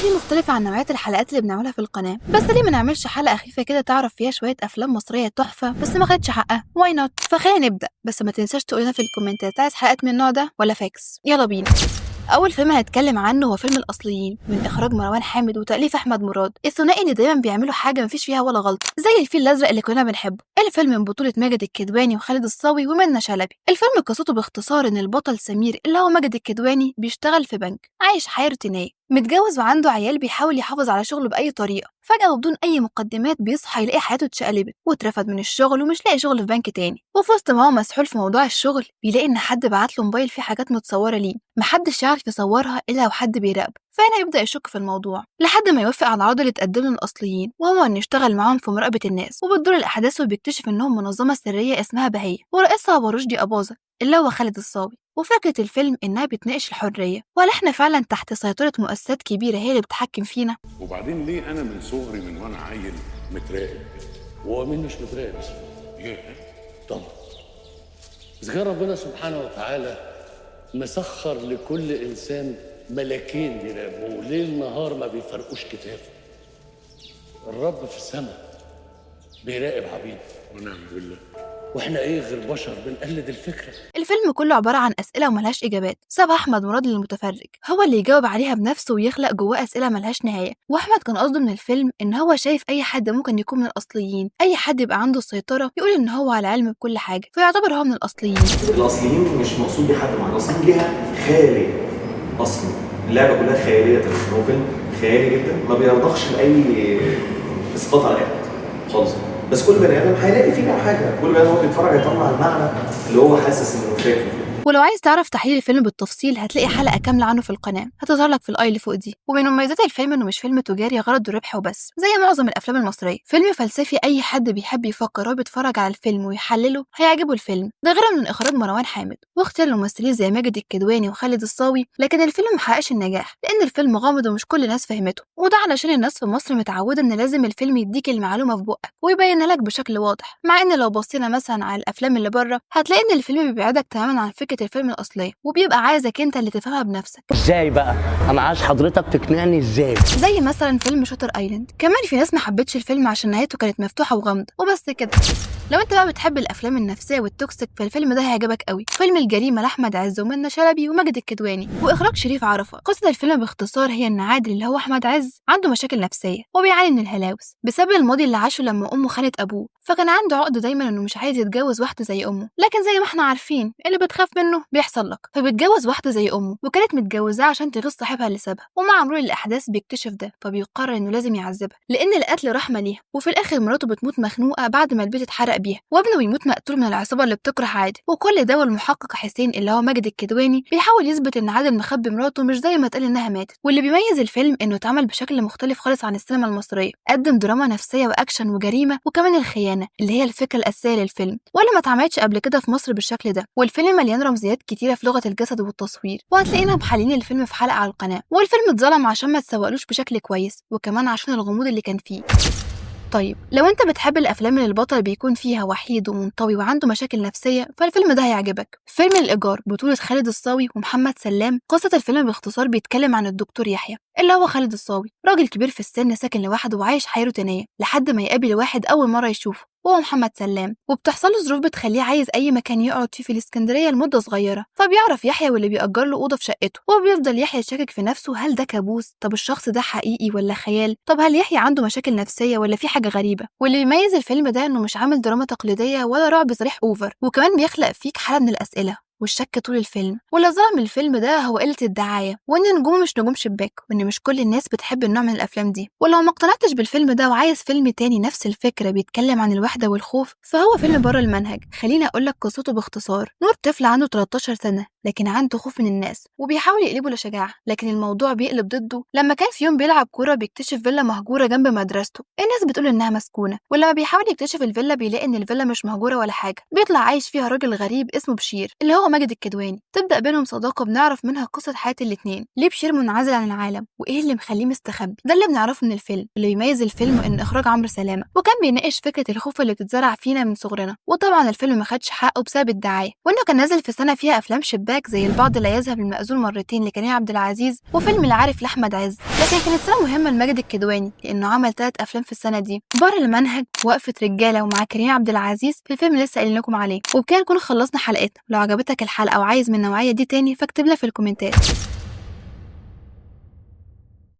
دي مختلفة عن نوعية الحلقات اللي بنعملها في القناة، بس ليه ما نعملش حلقة خفيفة كده تعرف فيها شوية أفلام مصرية تحفة بس ما خدتش حقها؟ واي نوت؟ فخلينا نبدأ، بس ما تنساش تقولنا في الكومنتات عايز حلقات من النوع ده ولا فاكس. يلا بينا. أول فيلم هنتكلم عنه هو فيلم الأصليين من إخراج مروان حامد وتأليف أحمد مراد، الثنائي اللي دايما بيعملوا حاجة مفيش فيها ولا غلطة زي الفيل الأزرق اللي كلنا بنحبه. الفيلم من بطولة ماجد الكدواني وخالد الصاوي ومنة شلبي. الفيلم قصته باختصار إن البطل سمير اللي هو ماجد الكدواني بيشتغل في بنك، عايش حياة روتينية، متجوز وعنده عيال، بيحاول يحافظ على شغله بأي طريقة. فجأة وبدون أي مقدمات بيصحى يلاقي حياته اتشقلبت واترفد من الشغل ومش لاقي شغل في بنك تاني. وفي وسط ما هو مسحول في موضوع الشغل بيلاقي إن حد بعت له موبايل فيه حاجات متصورة ليه محدش يعرف يصورها إلا لو حد بيراقبه. فهنا يبدأ يشك في الموضوع لحد ما يوافق على العرض اللي اتقدم له الأصليين، وهو إنه يشتغل معاهم في مراقبة الناس. وبتدور الأحداث وبيكتشف إنهم منظمة سرية اسمها بهية ورئيسها أبو رشدي أباظة اللي هو خالد الصاوي. وفكرة الفيلم إنها بتناقش الحرية، ولا إحنا فعلا تحت سيطرة مؤسسات كبيرة هي اللي بتحكم فينا؟ وبعدين ليه أنا من صغري من وأنا عيل متراقب؟ هو مين مش متراقب؟ ياه طبعا. إذا كان ربنا سبحانه وتعالى مسخر لكل إنسان ملاكين بيراقبوه ليل نهار ما بيفرقوش كتافه. الرب في السماء بيراقب عبيده ونعم بالله. واحنا ايه غير بشر بنقلد الفكره. الفيلم كله عبارة عن أسئلة وملهاش إجابات سابها أحمد مراد للمتفرج هو اللي يجاوب عليها بنفسه ويخلق جواه أسئلة ملهاش نهاية. وأحمد كان قصده من الفيلم إن هو شايف أي حد ممكن يكون من الأصليين، أي حد يبقى عنده السيطرة يقول إن هو على علم بكل حاجة فيعتبر هو من الأصليين. الأصليين مش مقصود بيه حد معين، الأصليين ليها خيالي أصلي، اللعبة كلها خيالية تماما، هو فيلم خيالي جدا ما بيرضخش لأي إسقاط على أحد خالص. بس كل بني آدم هيلاقي فيها حاجة، كل بني آدم هو بيتفرج هيطلع المعنى اللي هو حاسس إنه شايفه فيه. ولو عايز تعرف تحليل الفيلم بالتفصيل هتلاقي حلقة كاملة عنه في القناة هتظهر لك في الآي اللي فوق دي. ومن مميزات الفيلم إنه مش فيلم تجاري غرضه الربح وبس زي معظم الأفلام المصرية، فيلم فلسفي أي حد بيحب يفكر وهو بيتفرج على الفيلم ويحلله هيعجبه الفيلم. ده غير من إخراج مروان حامد واختيار الممثلين زي ماجد الكدواني وخالد الصاوي. لكن الفيلم محققش النجاح لأن الفيلم غامض ومش كل الناس فهمته، وده علشان الناس في مصر متعودة إن لازم الفيلم يديك المعلومة في بقك ويبينها لك بشكل واضح، مع إن لو بصينا مثلا على الأفلام اللي بره هتلاقي إن الفيلم بيبعدك تماما عن فكرة الفيلم الأصلية وبيبقى عايزك انت اللي تفهمها بنفسك. ازاي بقى؟ انا عايز حضرتك تقنعني ازاي؟ زي مثلا فيلم شاتر ايلاند. كمان في ناس ما حبتش الفيلم عشان نهايته كانت مفتوحه وغامضه وبس كده. لو انت بقى بتحب الافلام النفسيه والتوكسيك فالفيلم ده هيعجبك قوي. فيلم الجريمه لاحمد عز ومنة شلبي وماجد الكدواني واخراج شريف عرفة. قصه الفيلم باختصار هي ان عادل اللي هو احمد عز عنده مشاكل نفسيه وبيعاني من الهلاوس بسبب الماضي اللي عاشه لما امه خانت ابوه، فكان عنده عقده دايما انه مش عايز يتجوز واحده زي امه. لكن زي ما احنا عارفين اللي بتخاف منه بيحصل لك، فبيتجوز واحده زي امه وكانت متجوزاه عشان تغيظ صاحبها اللي سابها. ومع مرور الاحداث بيكتشف ده فبيقرر انه لازم يعذبها لان القتل رحمه ليها. وفي الاخر مراته بتموت مخنوقه بعد ما البيت اتحرق بيها، وابنه بيموت مقتول من العصابه اللي بتكره عادل. وكل ده والمحقق حسين اللي هو ماجد الكدواني بيحاول يثبت ان عادل مخبي مراته مش زي ما اتقال انها ماتت. واللي بيميز الفيلم انه اتعمل بشكل مختلف خالص عن السينما المصريه، قدم دراما نفسيه واكشن وجريمه وكمان الخيانه اللي هي الفكره الاساسيه للفيلم واللي ما اتعملتش قبل كده في مصر بالشكل ده. والفيلم مليان رمزيات كتيره في لغه الجسد والتصوير، وهتلاقينا محللين الفيلم في حلقه على القناه. والفيلم اتظلم عشان ما تسوقلوش بشكل كويس وكمان عشان الغموض اللي كان فيه. طيب لو انت بتحب الافلام اللي البطل بيكون فيها وحيد ومنطوي وعنده مشاكل نفسيه فالفيلم ده هيعجبك. فيلم الايجار بطوله خالد الصاوي ومحمد سلام. قصه الفيلم باختصار بيتكلم عن الدكتور يحيى اللي هو خالد الصاوي، راجل كبير في السن ساكن لوحده وعايش حياه روتينيه لحد ما يقابل واحد اول مره يشوفه وهو محمد سلام. وبتحصل له ظروف بتخليه عايز اي مكان يقعد فيه في الاسكندريه لمده صغيره، فبيعرف يحيى واللي بيأجر له اوضه في شقته. وبيفضل يحيى يشكك في نفسه، هل ده كابوس؟ طب الشخص ده حقيقي ولا خيال؟ طب هل يحيى عنده مشاكل نفسيه ولا في حاجه غريبه؟ واللي بيميز الفيلم ده انه مش عامل دراما تقليديه ولا رعب صريح اوفر، وكمان بيخلق فيك حاله من الاسئله والشك طول الفيلم. واللي ظلم الفيلم ده هو قلة الدعاية، وإن نجوم مش نجوم شباك، وإن مش كل الناس بتحب النوع من الأفلام دي. ولو ما اقتنعتش بالفيلم ده وعايز فيلم تاني نفس الفكرة بيتكلم عن الوحدة والخوف فهو فيلم بره المنهج. خليني أقولك قصته باختصار. نور طفل عنده 13 سنة لكن عنده خوف من الناس وبيحاول يقلبه لشجاعة، لكن الموضوع بيقلب ضده لما كان في يوم بيلعب كورة بيكتشف فيلا مهجورة جنب مدرسته. الناس بتقول إنها مسكونة، ولما بيحاول يكتشف الفيلا بيلاقي إن الفيلا مش مهجورة ولا حاجة، بيطلع عايش فيها راجل غريب اسمه بشير اللي هو ماجد الكدواني. تبدأ بينهم صداقة بنعرف منها قصة حياة الاتنين، ليه بشير منعزل عن العالم وإيه اللي مخليه مستخبي. ده اللي بنعرفه من الفيلم. اللي بيميز الفيلم إن إخراج عمرو سلامة، وكان بيناقش فكرة الخوف اللي بتتزرع فينا من صغرنا. وطبعا الفيلم ما خدش حقه بسبب الدعاية، وإنه كان نازل في سنة فيها أفلام شباك زاك زي البعض لا يذهب للمأذون مرتين لكريم عبد العزيز، وفيلم العارف لأحمد عز، لكن كانت سنة مهمة لماجد الكدواني لأنه عمل 3 أفلام في السنة دي: بار المنهج، وقفة رجالة ومع كريم عبد العزيز في الفيلم اللي لسه قايلين لكم عليه. وبكده نكون خلصنا حلقتنا. لو عجبتك الحلقة وعايز من النوعية دي تاني فاكتب لنا في الكومنتات.